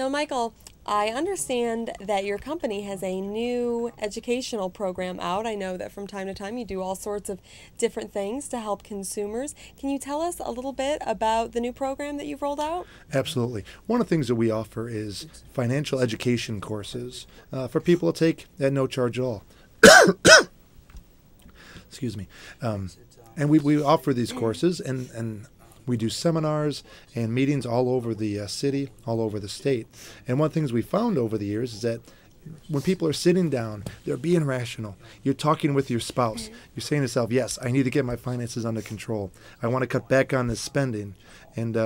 Now, Michael, I understand that your company has a new educational program out. I know that from time to time you do all sorts of different things to help consumers. Can you tell us a little bit about the new program that you've rolled out? Absolutely. One of the things that we offer is financial education courses for people to take at no charge at all. Excuse me. And we offer these courses, and we do seminars and meetings all over the city, all over the state. And one of the things we found over the years is that when people are sitting down, they're being rational. You're talking with your spouse. You're saying to yourself, yes, I need to get my finances under control. I want to cut back on this spending. And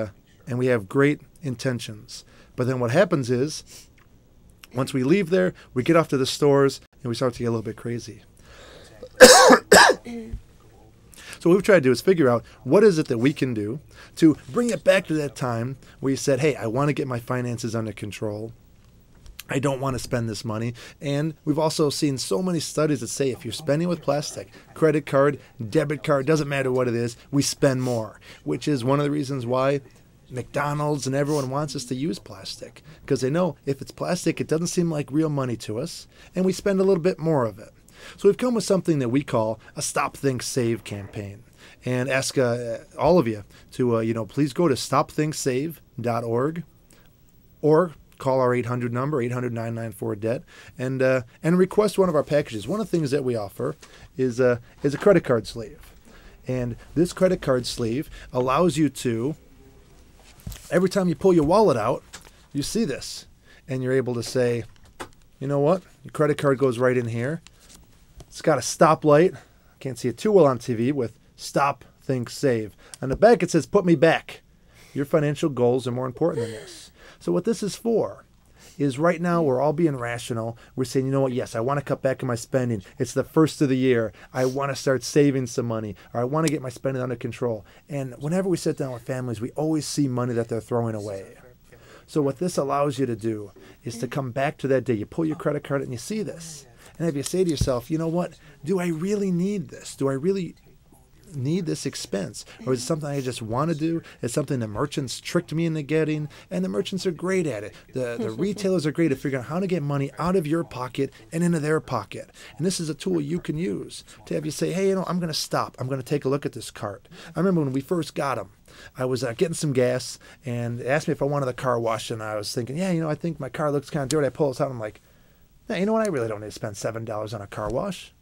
we have great intentions. But then what happens is, once we leave there, we get off to the stores, and we start to get a little bit crazy. So what we've tried to do is figure out what is it that we can do to bring it back to that time where you said, hey, I want to get my finances under control. I don't want to spend this money. And we've also seen so many studies that say if you're spending with plastic, credit card, debit card, doesn't matter what it is, we spend more, which is one of the reasons why McDonald's and everyone wants us to use plastic, because they know if it's plastic, it doesn't seem like real money to us, and we spend a little bit more of it. So we've come with something that we call a Stop, Think, Save campaign, and ask all of you to, please go to stopthinksave.org or call our 800 number, 800-994-DEBT, and request one of our packages. One of the things that we offer is a credit card sleeve. And this credit card sleeve allows you to, every time you pull your wallet out, you see this, and you're able to say, you know what, your credit card goes right in here. It's got a stoplight. Can't see it too well on TV with Stop, Think, Save. On the back it says, put me back. Your financial goals are more important than this. So what this is for is right now we're all being rational. We're saying, you know what, yes, I want to cut back on my spending. It's the first of the year. I want to start saving some money, or I want to get my spending under control. And whenever we sit down with families, we always see money that they're throwing away. So what this allows you to do is to come back to that day. You pull your credit card and you see this. And if you say to yourself, you know what, do I really need this? Do I really need this expense? Or is it something I just want to do? It's something the merchants tricked me into getting, and the merchants are great at it. The retailers are great at figuring out how to get money out of your pocket and into their pocket. And this is a tool you can use to have you say, hey, I'm going to stop. I'm going to take a look at this cart. I remember when we first got them, I was getting some gas, and they asked me if I wanted the car wash, and I was thinking, yeah, I think my car looks kind of dirty. I pull this out, and I'm like, now, you know what? I really don't need to spend $7 on a car wash.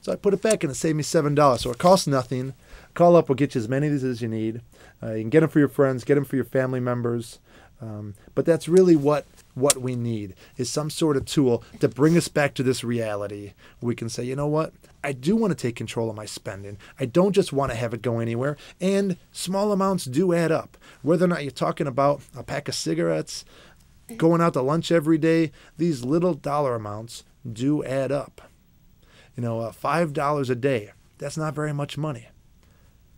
So I put it back and it saved me $7. So it costs nothing. Call up. We'll get you as many of these as you need. You can get them for your friends, get them for your family members. But that's really what we need is some sort of tool to bring us back to this reality. We can say, you know what? I do want to take control of my spending. I don't just want to have it go anywhere. And small amounts do add up. Whether or not you're talking about a pack of cigarettes, going out to lunch every day, these little dollar amounts do add up. $5 a day, that's not very much money.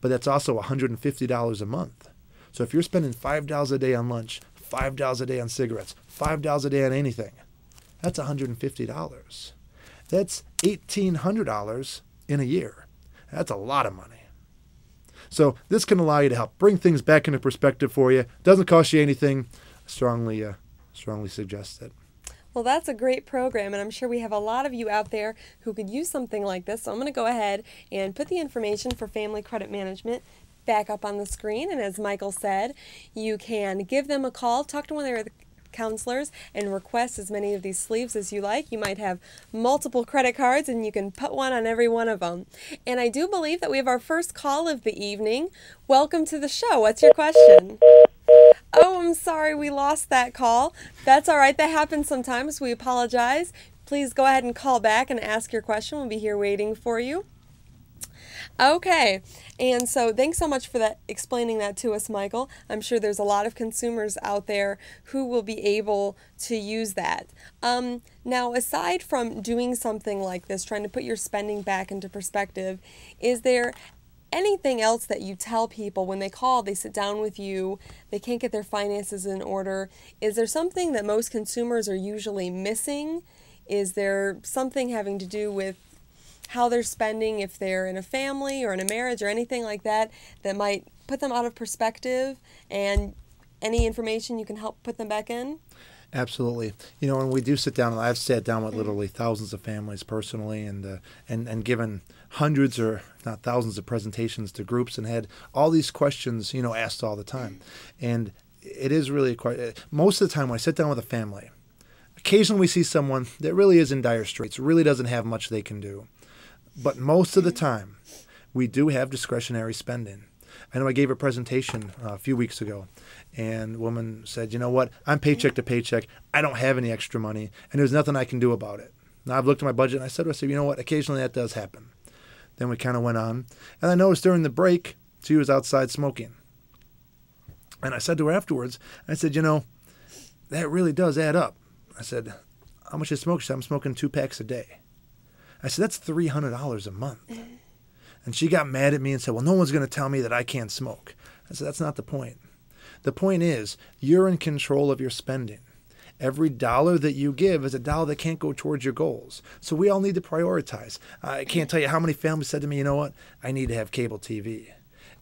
But that's also $150 a month. So if you're spending $5 a day on lunch, $5 a day on cigarettes, $5 a day on anything, that's $150. That's $1,800 in a year. That's a lot of money. So this can allow you to help bring things back into perspective for you. Doesn't cost you anything. Strongly suggest it. Well, that's a great program, and I'm sure we have a lot of you out there who could use something like this. So I'm going to go ahead and put the information for Family Credit Management back up on the screen. And as Michael said, you can give them a call, talk to one of their counselors, and request as many of these sleeves as you like. You might have multiple credit cards, and you can put one on every one of them. And I do believe that we have our first call of the evening. Welcome to the show. What's your question? Oh, I'm sorry, we lost that call. That's all right. That happens sometimes. We apologize. Please go ahead and call back and ask your question. We'll be here waiting for you. Okay, and so thanks so much for that, explaining that to us, Michael. I'm sure there's a lot of consumers out there who will be able to use that. Now, aside from doing something like this, trying to put your spending back into perspective, is there anything else that you tell people when they call, they sit down with you, they can't get their finances in order? Is there something that most consumers are usually missing? Is there something having to do with how they're spending, if they're in a family or in a marriage or anything like that, that might put them out of perspective, and any information you can help put them back in? Absolutely. You know, when we do sit down, and I've sat down with literally thousands of families personally, and given hundreds or if not thousands of presentations to groups, and had all these questions, you know, asked all the time. And it is really quite most of the time when I sit down with a family, occasionally we see someone that really is in dire straits, really doesn't have much they can do. But most of the time, we do have discretionary spending. I know I gave a presentation a few weeks ago, and a woman said, you know what, I'm paycheck to paycheck. I don't have any extra money, and there's nothing I can do about it. Now, I've looked at my budget, and I said, you know what, occasionally that does happen. Then we kind of went on, and I noticed during the break, she was outside smoking. And I said to her afterwards, I said, you know, that really does add up. I said, how much you smoke? She said, I'm smoking 2 packs a day. I said, that's $300 a month. And she got mad at me and said, well, no one's going to tell me that I can't smoke. I said, that's not the point. The point is, you're in control of your spending. Every dollar that you give is a dollar that can't go towards your goals. So we all need to prioritize. I can't tell you how many families said to me, you know what, I need to have cable TV.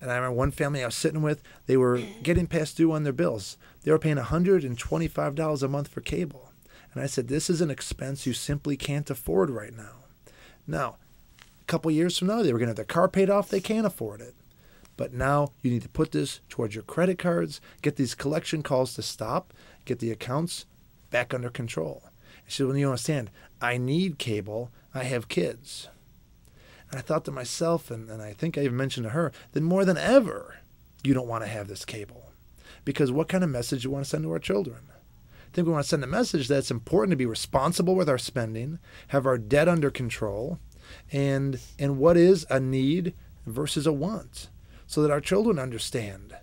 And I remember one family I was sitting with, they were getting past due on their bills. They were paying $125 a month for cable. And I said, this is an expense you simply can't afford right now. Now, a couple years from now, they were going to have their car paid off. They can't afford it. But now you need to put this towards your credit cards, get these collection calls to stop, get the accounts back under control. And she said, well, you understand, I need cable. I have kids. And I thought to myself, and I think I even mentioned to her, that more than ever, you don't want to have this cable. Because what kind of message do you want to send to our children? I think we want to send a message that it's important to be responsible with our spending, have our debt under control, and what is a need versus a want, so that our children understand.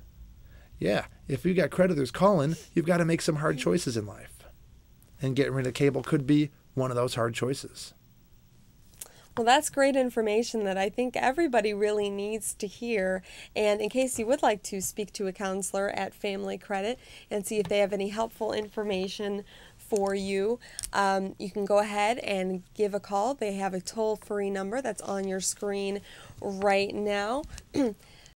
Yeah, if you've got creditors calling, you've got to make some hard choices in life. And getting rid of cable could be one of those hard choices. Well, that's great information that I think everybody really needs to hear. And in case you would like to speak to a counselor at Family Credit and see if they have any helpful information for you, you can go ahead and give a call. They have a toll-free number that's on your screen right now.